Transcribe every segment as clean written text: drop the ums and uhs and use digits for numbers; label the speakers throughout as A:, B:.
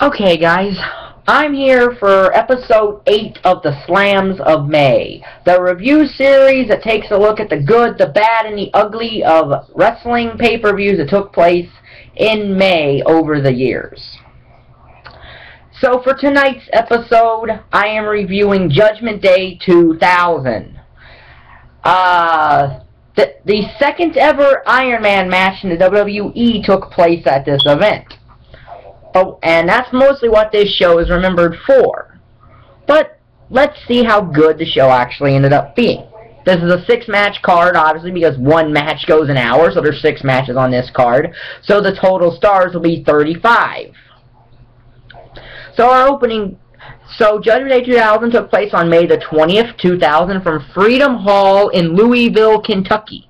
A: Okay, guys, I'm here for episode 8 of the Slams of May, the review series that takes a look at the good, the bad, and the ugly of wrestling pay-per-views that took place in May over the years. So for tonight's episode, I am reviewing Judgment Day 2000. The second ever Ironman match in the WWE took place at this event. Oh, and that's mostly what this show is remembered for. But let's see how good the show actually ended up being. This is a 6-match card, obviously, because one match goes an hour, so there's 6 matches on this card. So the total stars will be 35. So Judgment Day 2000 took place on May the 20th, 2000 from Freedom Hall in Louisville, Kentucky.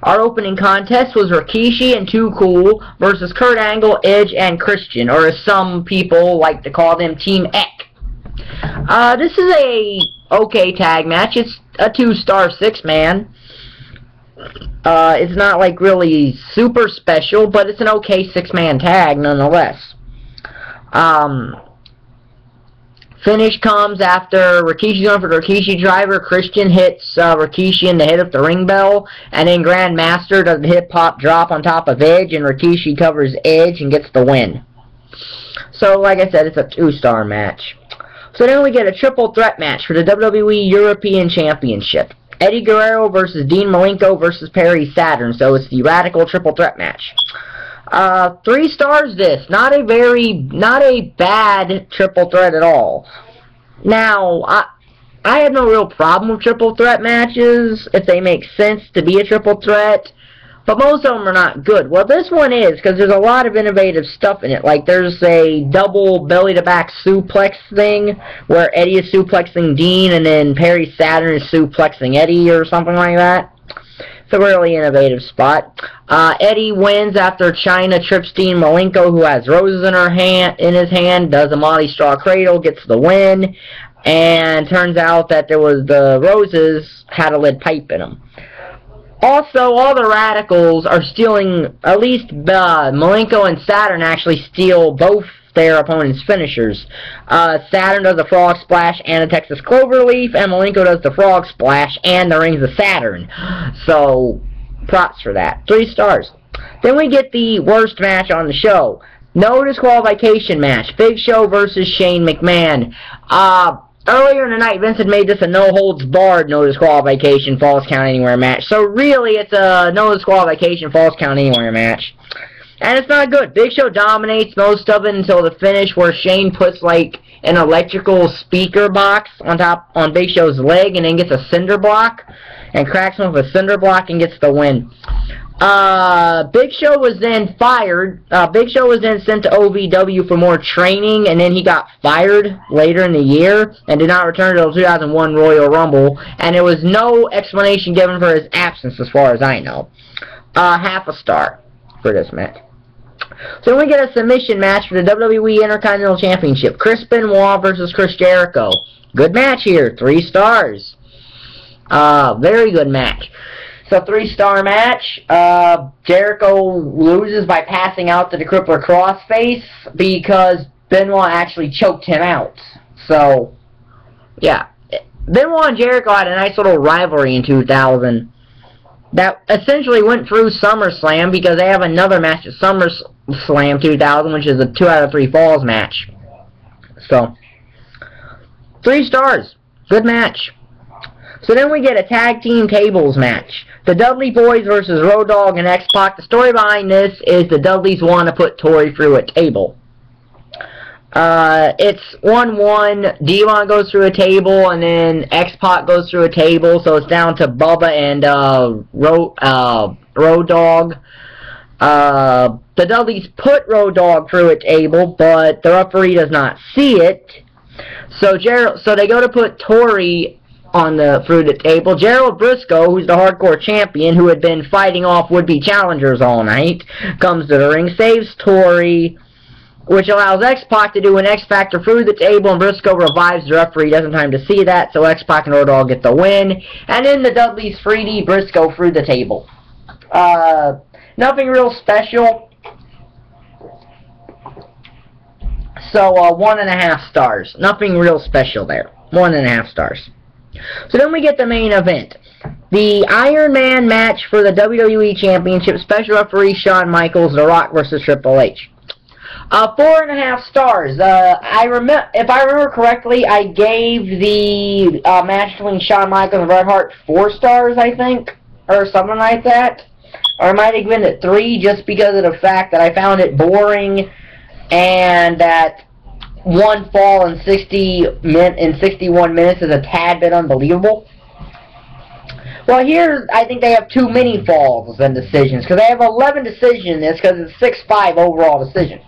A: Our opening contest was Rikishi and Too Cool versus Kurt Angle, Edge, and Christian, or as some people like to call them, Team Ek. This is a okay tag match. It's a 2-star 6-man. It's not like really super special, but it's an okay 6-man tag nonetheless. Finish comes after Rikishi's going for the Rikishi driver. Christian hits Rikishi in the head with the ring bell, and then Grandmaster does the hip-hop drop on top of Edge, and Rikishi covers Edge and gets the win. So, like I said, it's a 2-star match. So then we get a triple threat match for the WWE European Championship. Eddie Guerrero versus Dean Malenko versus Perry Saturn, so it's the Radical triple threat match. 3 stars this. Not a bad triple threat at all. Now, I have no real problem with triple threat matches if they make sense to be a triple threat, but most of them are not good. Well, this one is, because there's a lot of innovative stuff in it. Like, there's a double belly-to-back suplex thing where Eddie is suplexing Dean and then Perry Saturn is suplexing Eddie or something like that. It's a really innovative spot. Eddie wins after Chyna trips Dean Malenko, who has roses in his hand, does a Molly Straw Cradle, gets the win, and turns out that the roses had a lead pipe in them. Also, all the Radicals are stealing, at least Malenko and Saturn actually steal both their opponent's finishers. Saturn does the Frog Splash and a Texas Cloverleaf, and Malenko does the Frog Splash and the Rings of Saturn. So, props for that. 3 stars. Then we get the worst match on the show. No disqualification match. Big Show versus Shane McMahon. Earlier in the night, Vince had made this a no-holds-barred, no disqualification, falls count anywhere match. So really, it's a no disqualification, falls count anywhere match. And it's not good. Big Show dominates most of it until the finish, where Shane puts like an electrical speaker box on Big Show's leg and then gets a cinder block and cracks him with a cinder block and gets the win. Big Show was then fired. Big Show was then sent to OVW for more training, and then he got fired later in the year and did not return until the 2001 Royal Rumble, and there was no explanation given for his absence as far as I know. Half a star for this match. So then we get a submission match for the WWE Intercontinental Championship. Chris Benoit versus Chris Jericho. Good match here. 3 stars. Very good match. So 3-star match. Jericho loses by passing out to the Crippler Crossface because Benoit actually choked him out. So, yeah. Benoit and Jericho had a nice little rivalry in 2000. That essentially went through SummerSlam because they have another match at SummerSlam 2000, which is a 2 out of 3 falls match. So, 3 stars. Good match. So then we get a tag team tables match. The Dudley Boyz versus Road Dogg and X-Pac. The story behind this is the Dudleys want to put Tori through a table. It's 1-1. Devon goes through a table, and then X-Pac goes through a table, so it's down to Bubba and Road Dogg. The Dudleys put Road Dogg through a table, but the referee does not see it. So they go to put Tori through the table. Gerald Briscoe, who's the hardcore champion, who had been fighting off would-be challengers all night, comes to the ring, saves Tori, which allows X-Pac to do an X-Factor through the table, and Briscoe revives the referee. Doesn't have time to see that, so X-Pac and Road Dogg get the win. And then the Dudleys 3D Briscoe through the table. Nothing real special. So, 1.5 stars. Nothing real special there. 1.5 stars. So then we get the main event. The Ironman match for the WWE Championship, special referee Shawn Michaels, The Rock versus Triple H. 4.5 stars. If I remember correctly, I gave the match between Shawn Michaels and Bret Hart 4 stars, I think, or something like that. Or I might have given it 3 just because of the fact that I found it boring and that one fall in 61 minutes is a tad bit unbelievable. Well, here I think they have too many falls and decisions because they have 11 decisions in this because it's 6-5 overall decision.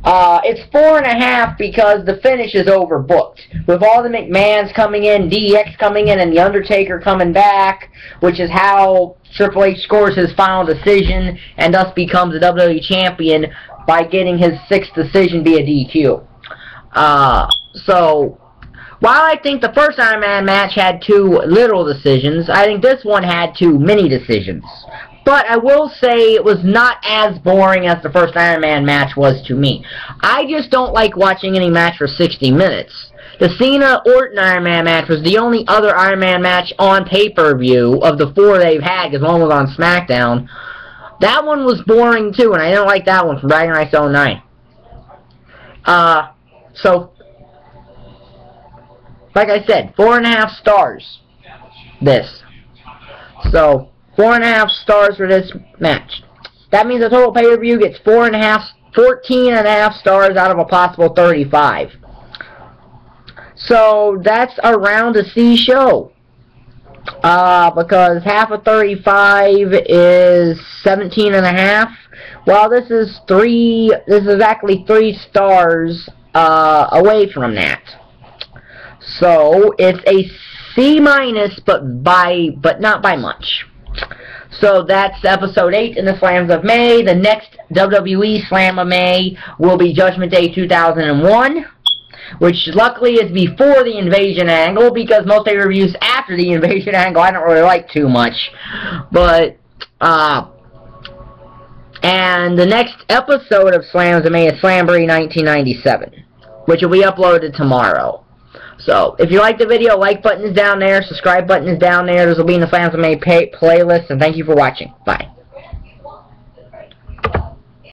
A: It's 4.5 because the finish is overbooked. With all the McMahons coming in, DX coming in, and The Undertaker coming back, which is how Triple H scores his final decision and thus becomes the WWE Champion by getting his 6th decision via DQ. So, while I think the first Iron Man match had 2 literal decisions, I think this one had 2 mini decisions. But I will say it was not as boring as the first Iron Man match was to me. I just don't like watching any match for 60 minutes. The Cena-Orton Iron Man match was the only other Iron Man match on pay-per-view of the 4 they've had, because one was on SmackDown. That one was boring too, and I didn't like that one from Dragon Rice 09. So, like I said, 4.5 stars. This. So, 4.5 stars for this match. That means the total pay-per-view gets 14.5 stars out of a possible 35. So that's a round of C show. Because half of 35 is 17.5. Well, this is actually 3 stars away from that. So it's a C minus, but not by much. So that's episode 8 in the Slams of May. The next WWE Slam of May will be Judgment Day 2001, which luckily is before the Invasion angle, because most pay-per-views after the Invasion angle I don't really like too much. But, and the next episode of Slams of May is Slamboree 1997, which will be uploaded tomorrow. So, if you like the video, like button is down there, subscribe button is down there. This will be in the Slams of May playlist, and thank you for watching. Bye.